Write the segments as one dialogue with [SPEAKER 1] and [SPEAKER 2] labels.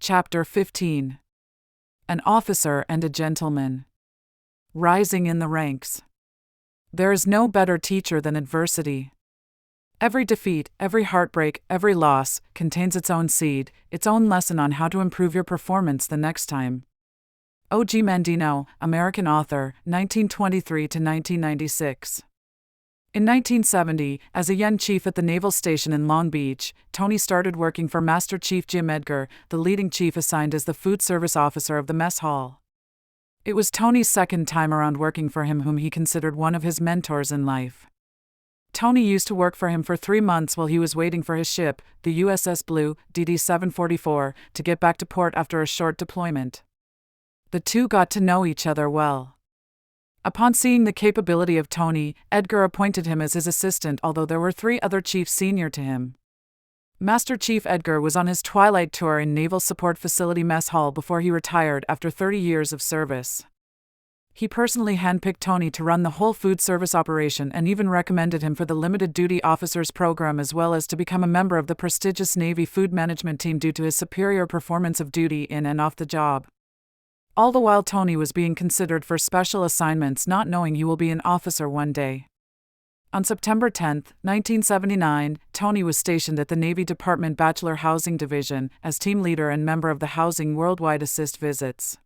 [SPEAKER 1] Chapter 15. An Officer and a Gentleman. Rising in the Ranks. There is no better teacher than adversity. Every defeat, every heartbreak, every loss, contains its own seed, its own lesson on how to improve your performance the next time. O.G. Mendino, American author, 1923–1996. In 1970, as a young chief at the Naval Station in Long Beach, Tony started working for Master Chief Jim Edgar, the leading chief assigned as the food service officer of the mess hall. It was Tony's second time around working for him, whom he considered one of his mentors in life. Tony used to work for him for 3 months while he was waiting for his ship, the USS Blue, DD-744, to get back to port after a short deployment. The two got to know each other well. Upon seeing the capability of Tony, Edgar appointed him as his assistant, although there were 3 other chiefs senior to him. Master Chief Edgar was on his twilight tour in Naval Support Facility Mess Hall before he retired after 30 years of service. He personally handpicked Tony to run the whole food service operation and even recommended him for the Limited Duty Officers Program, as well as to become a member of the prestigious Navy Food Management Team due to his superior performance of duty in and off the job. All the while Tony was being considered for special assignments, not knowing he will be an officer one day. On September 10, 1979, Tony was stationed at the Navy Department Bachelor Housing Division as team leader and member of the Housing Worldwide Assist Visits.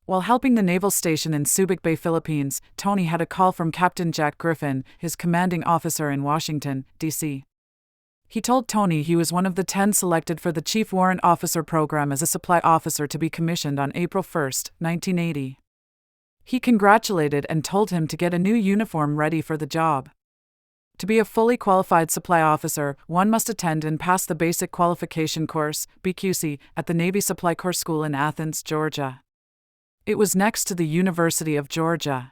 [SPEAKER 1] While helping the naval station in Subic Bay, Philippines, Tony had a call from Captain Jack Griffin, his commanding officer in Washington, D.C. He told Tony he was one of the 10 selected for the Chief Warrant Officer Program as a supply officer to be commissioned on April 1, 1980. He congratulated and told him to get a new uniform ready for the job. To be a fully qualified supply officer, one must attend and pass the Basic Qualification Course, BQC, at the Navy Supply Corps School in Athens, Georgia. It was next to the University of Georgia.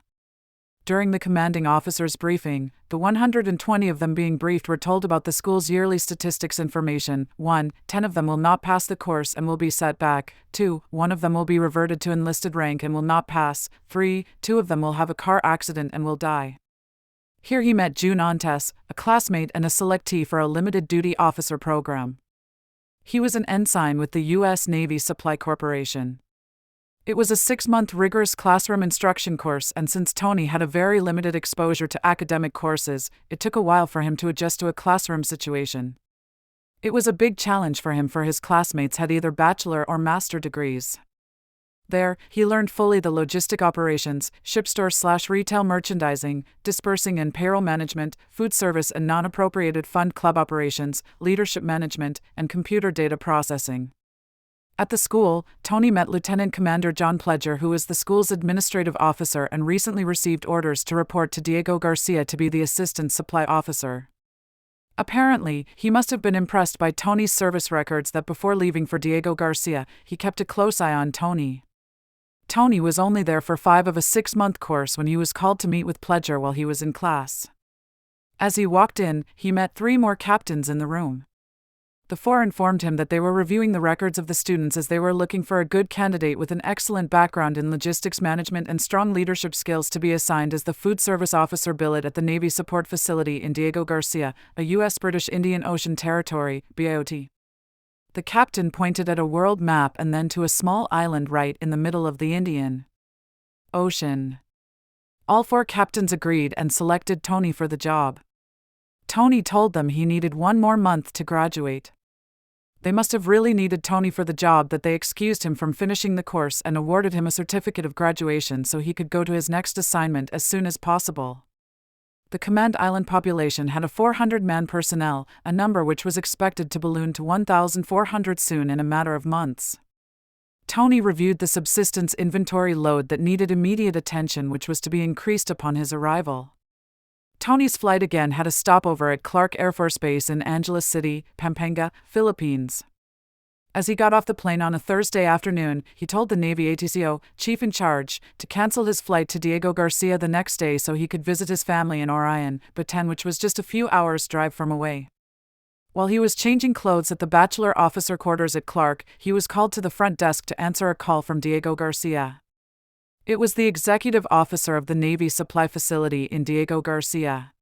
[SPEAKER 1] During the commanding officers' briefing, the 120 of them being briefed were told about the school's yearly statistics information. 1. 10 of them will not pass the course and will be set back. 2. 1 of them will be reverted to enlisted rank and will not pass. 3. 2 of them will have a car accident and will die. Here he met June Ontes, a classmate and a selectee for a limited duty officer program. He was an ensign with the U.S. Navy Supply Corporation. It was a 6-month rigorous classroom instruction course, and since Tony had a very limited exposure to academic courses, it took a while for him to adjust to a classroom situation. It was a big challenge for him, for his classmates had either bachelor or master degrees. There, he learned fully the logistic operations, ship store/retail merchandising, dispersing and payroll management, food service and non-appropriated fund club operations, leadership management, and computer data processing. At the school, Tony met Lieutenant Commander John Pledger, who was the school's administrative officer and recently received orders to report to Diego Garcia to be the assistant supply officer. Apparently, he must have been impressed by Tony's service records that before leaving for Diego Garcia, he kept a close eye on Tony. Tony was only there for 5 of a 6-month course when he was called to meet with Pledger while he was in class. As he walked in, he met 3 more captains in the room. The 4 informed him that they were reviewing the records of the students as they were looking for a good candidate with an excellent background in logistics management and strong leadership skills to be assigned as the food service officer billet at the Navy Support Facility in Diego Garcia, a U.S. British Indian Ocean Territory, BIOT. The captain pointed at a world map and then to a small island right in the middle of the Indian Ocean. All 4 captains agreed and selected Tony for the job. Tony told them he needed 1 more month to graduate. They must have really needed Tony for the job that they excused him from finishing the course and awarded him a certificate of graduation so he could go to his next assignment as soon as possible. The command island population had a 400-man personnel, a number which was expected to balloon to 1,400 soon in a matter of months. Tony reviewed the subsistence inventory load that needed immediate attention, which was to be increased upon his arrival. Tony's flight again had a stopover at Clark Air Force Base in Angeles City, Pampanga, Philippines. As he got off the plane on a Thursday afternoon, he told the Navy ATCO, chief in charge, to cancel his flight to Diego Garcia the next day so he could visit his family in Orion, Bataan, which was just a few hours' drive from away. While he was changing clothes at the bachelor officer quarters at Clark, he was called to the front desk to answer a call from Diego Garcia. It was the executive officer of the Navy Supply Facility in Diego Garcia.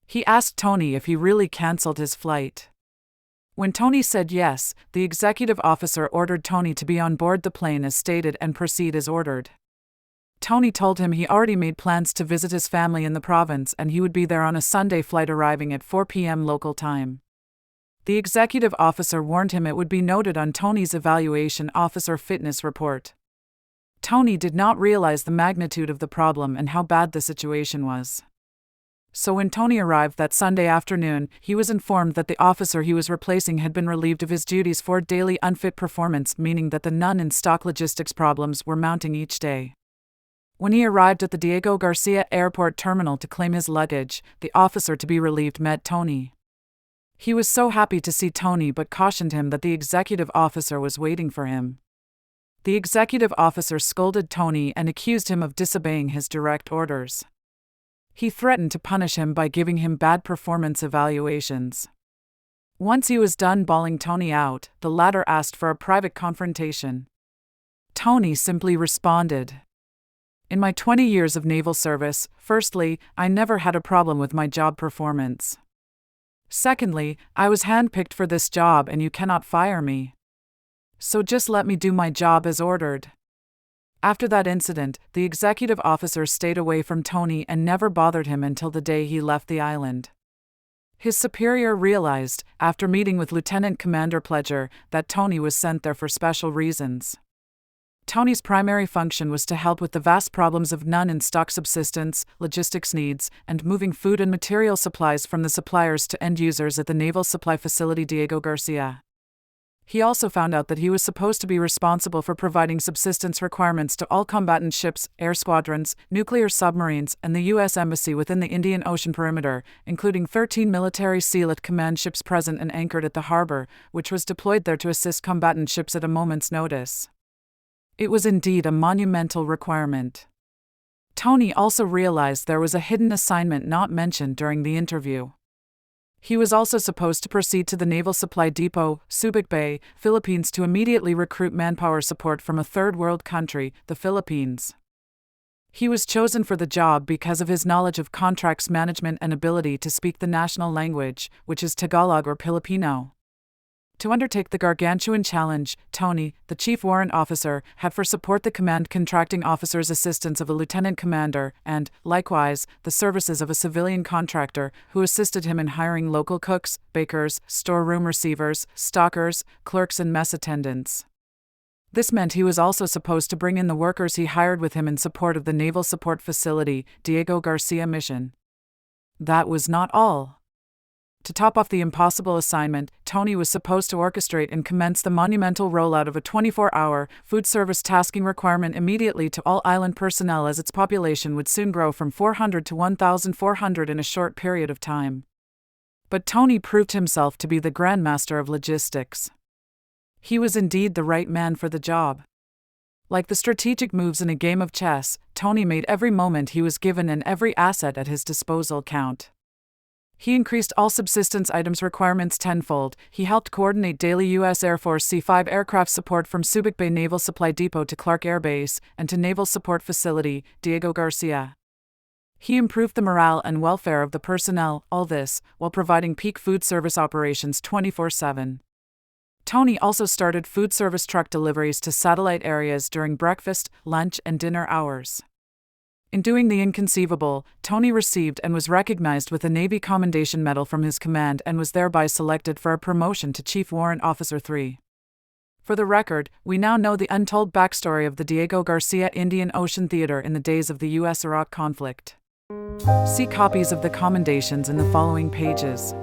[SPEAKER 1] He asked Tony if he really canceled his flight. When Tony said yes, the executive officer ordered Tony to be on board the plane as stated and proceed as ordered. Tony told him he already made plans to visit his family in the province and he would be there on a Sunday flight arriving at 4 p.m. local time. The executive officer warned him it would be noted on Tony's evaluation officer fitness report. Tony did not realize the magnitude of the problem and how bad the situation was. So when Tony arrived that Sunday afternoon, he was informed that the officer he was replacing had been relieved of his duties for daily unfit performance, meaning that the non-in-stock logistics problems were mounting each day. When he arrived at the Diego Garcia Airport terminal to claim his luggage, the officer to be relieved met Tony. He was so happy to see Tony but cautioned him that the executive officer was waiting for him. The executive officer scolded Tony and accused him of disobeying his direct orders. He threatened to punish him by giving him bad performance evaluations. Once he was done bawling Tony out, the latter asked for a private confrontation. Tony simply responded, "In my 20 years of naval service, firstly, I never had a problem with my job performance. Secondly, I was handpicked for this job and you cannot fire me. So just let me do my job as ordered." After that incident, the executive officer stayed away from Tony and never bothered him until the day he left the island. His superior realized, after meeting with Lieutenant Commander Pledger, that Tony was sent there for special reasons. Tony's primary function was to help with the vast problems of non-in-stock subsistence, logistics needs, and moving food and material supplies from the suppliers to end users at the Naval Supply Facility Diego Garcia. He also found out that he was supposed to be responsible for providing subsistence requirements to all combatant ships, air squadrons, nuclear submarines, and the U.S. Embassy within the Indian Ocean perimeter, including 13 military SEALT command ships present and anchored at the harbor, which was deployed there to assist combatant ships at a moment's notice. It was indeed a monumental requirement. Tony also realized there was a hidden assignment not mentioned during the interview. He was also supposed to proceed to the Naval Supply Depot, Subic Bay, Philippines to immediately recruit manpower support from a third world country, the Philippines. He was chosen for the job because of his knowledge of contracts management and ability to speak the national language, which is Tagalog or Filipino. To undertake the gargantuan challenge, Tony, the chief warrant officer, had for support the command contracting officer's assistance of a lieutenant commander and, likewise, the services of a civilian contractor who assisted him in hiring local cooks, bakers, storeroom receivers, stockers, clerks and mess attendants. This meant he was also supposed to bring in the workers he hired with him in support of the Naval Support Facility, Diego Garcia mission. That was not all. To top off the impossible assignment, Tony was supposed to orchestrate and commence the monumental rollout of a 24-hour food service tasking requirement immediately to all island personnel, as its population would soon grow from 400 to 1,400 in a short period of time. But Tony proved himself to be the grandmaster of logistics. He was indeed the right man for the job. Like the strategic moves in a game of chess, Tony made every moment he was given and every asset at his disposal count. He increased all subsistence items requirements tenfold. He helped coordinate daily U.S. Air Force C-5 aircraft support from Subic Bay Naval Supply Depot to Clark Air Base and to Naval Support Facility, Diego Garcia. He improved the morale and welfare of the personnel, all this, while providing peak food service operations 24/7. Tony also started food service truck deliveries to satellite areas during breakfast, lunch, and dinner hours. In doing the inconceivable, Tony received and was recognized with a Navy Commendation Medal from his command and was thereby selected for a promotion to Chief Warrant Officer 3. For the record, we now know the untold backstory of the Diego Garcia Indian Ocean Theater in the days of the U.S.-Iraq conflict. See copies of the commendations in the following pages.